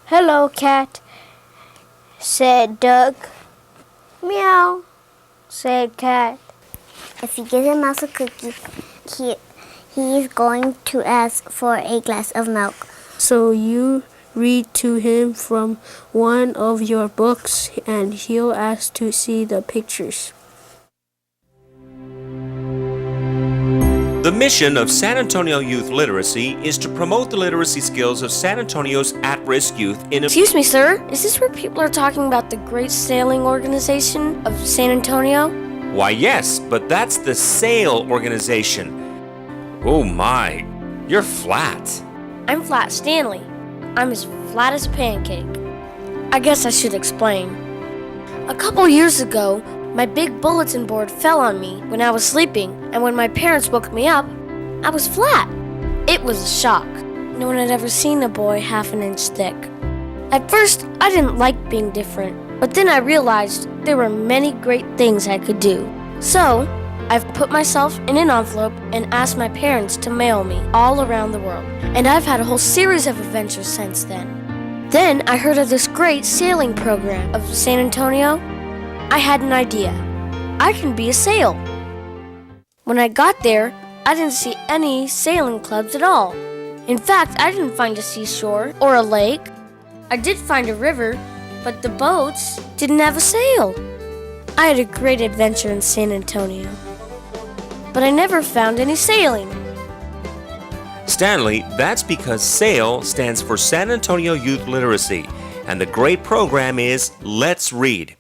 "Hello, cat," said Doug. "Meow," said Cat. If you give a mouse a cookie, he is going to ask for a glass of milk. So you read to him from one of your books, and he'll ask to see the pictures. The mission of San Antonio Youth Literacy is to promote the literacy skills of San Antonio's at-risk youth in... Excuse me, sir. Is this where people are talking about the great sailing organization of San Antonio? Why, yes, but that's the S.A.Y.L.s organization. Oh my, you're flat. I'm Flat Stanley. I'm as flat as a pancake. I guess I should explain. A couple years ago, my big bulletin board fell on me when I was sleeping, and when my parents woke me up, I was flat. It was a shock. No one had ever seen a boy half an inch thick. At first, I didn't like being different, but then I realized there were many great things I could do. So, I've put myself in an envelope and asked my parents to mail me all around the world. And I've had a whole series of adventures since then. Then I heard of this great sailing program of San Antonio. I had an idea. I can be a sail. When I got there, I didn't see any sailing clubs at all. In fact, I didn't find a seashore or a lake. I did find a river, but the boats didn't have a sail. I had a great adventure in San Antonio, but I never found any sailing. Stanley, that's because S.A.Y.L. stands for San Antonio Youth Literacy, and the great program is Let's Read.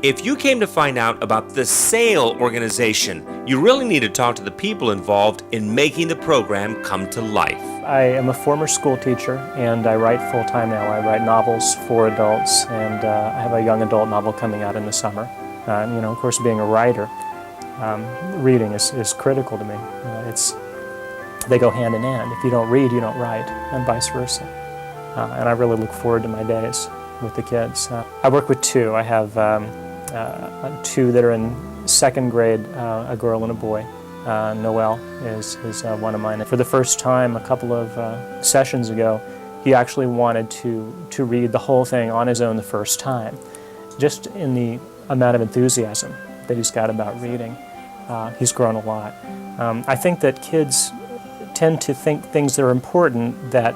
If you came to find out about the S.A.Y.L. organization, you really need to talk to the people involved in making the program come to life. I am a former school teacher, and I write full-time now. I write novels for adults, and I have a young adult novel coming out in the summer. Of course, being a writer, reading is critical to me. They go hand in hand. If you don't read, you don't write, and vice versa. And I really look forward to my days with the kids. I work with two. I have two that are in second grade, a girl and a boy. Noel is one of mine. For the first time, a couple of sessions ago, he actually wanted to read the whole thing on his own the first time. Just in the amount of enthusiasm that he's got about reading, he's grown a lot. I think that kids tend to think things that are important that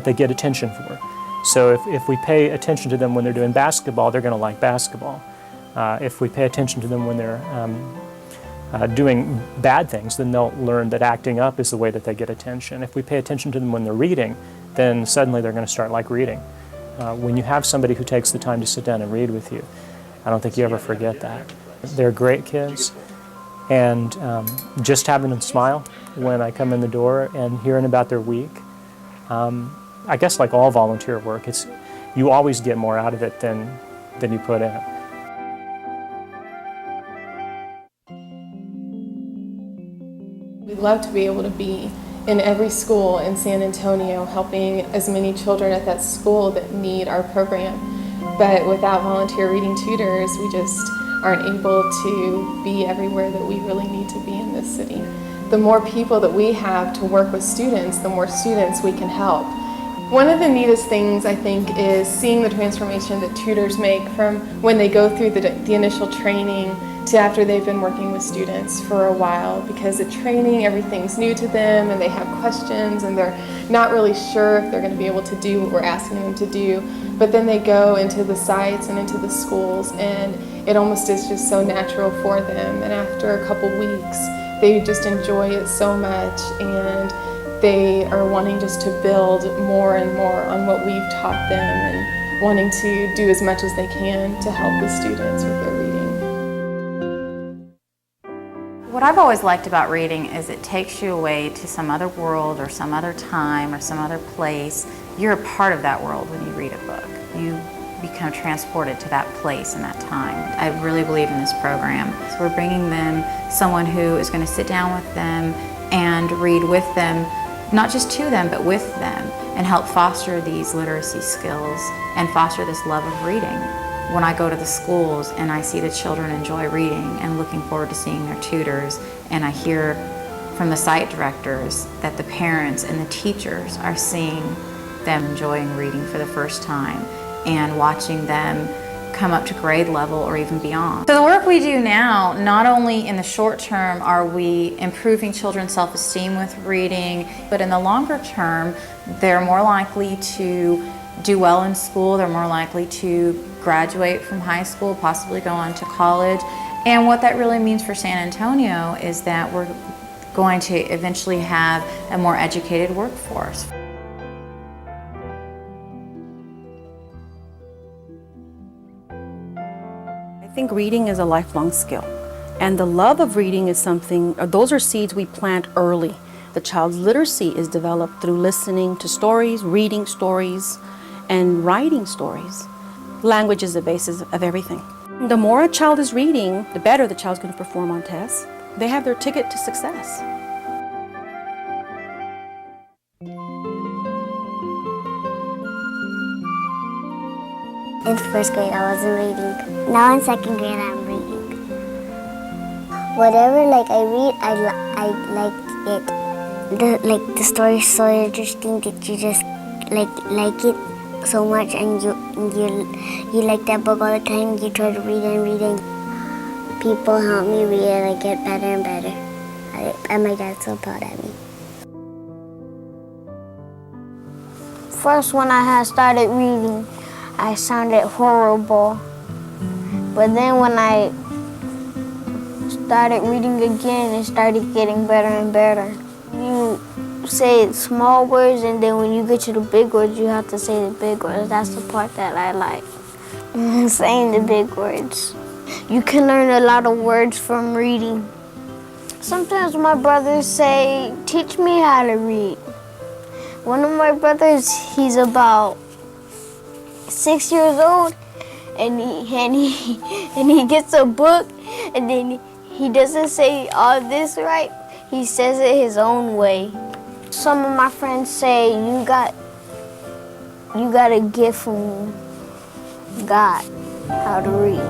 they get attention for. So if we pay attention to them when they're doing basketball, they're going to like basketball. If we pay attention to them when they're doing bad things, then they'll learn that acting up is the way that they get attention. If we pay attention to them when they're reading, then suddenly they're going to start like reading. When you have somebody who takes the time to sit down and read with you, I don't think you ever forget that. They're great kids, and just having them smile when I come in the door and hearing about their week, I guess like all volunteer work, you always get more out of it than you put in. We'd love to be able to be in every school in San Antonio, helping as many children at that school that need our program. But without volunteer reading tutors, we just aren't able to be everywhere that we really need to be in this city. The more people that we have to work with students, the more students we can help. One of the neatest things, I think, is seeing the transformation that tutors make from when they go through the initial training to after they've been working with students for a while, because at training everything's new to them and they have questions and they're not really sure if they're going to be able to do what we're asking them to do, but then they go into the sites and into the schools and it almost is just so natural for them, and after a couple weeks they just enjoy it so much and they are wanting just to build more and more on what we've taught them and wanting to do as much as they can to help the students with their reading. What I've always liked about reading is it takes you away to some other world or some other time or some other place. You're a part of that world when you read a book. You become transported to that place and that time. I really believe in this program. So we're bringing them someone who is going to sit down with them and read with them, not just to them, but with them, and help foster these literacy skills and foster this love of reading. When I go to the schools and I see the children enjoy reading and looking forward to seeing their tutors, and I hear from the site directors that the parents and the teachers are seeing them enjoying reading for the first time and watching them come up to grade level or even beyond. So the work we do now, not only in the short term are we improving children's self-esteem with reading, but in the longer term, they're more likely to do well in school, they're more likely to graduate from high school, possibly go on to college. And what that really means for San Antonio is that we're going to eventually have a more educated workforce. I think reading is a lifelong skill, and the love of reading is something, those are seeds we plant early. The child's literacy is developed through listening to stories, reading stories, and writing stories. Language is the basis of everything. The more a child is reading, the better the child's going to perform on tests. They have their ticket to success. In first grade, I wasn't reading. Now in second grade, I'm reading. Whatever I read, I like it. The story is so interesting that you just like it so much, and you like that book all the time. You try to read and people help me read it. I get better and better. And my dad's so proud of me. First, when I had started reading, I sounded horrible. But then when I started reading again, it started getting better and better. You say small words, and then when you get to the big words, you have to say the big words. That's the part that I like, saying the big words. You can learn a lot of words from reading. Sometimes my brothers say, "Teach me how to read." One of my brothers, he's about 6 years old, and he gets a book, and then he doesn't say all this right. He says it his own way. Some of my friends say you got a gift from God how to read.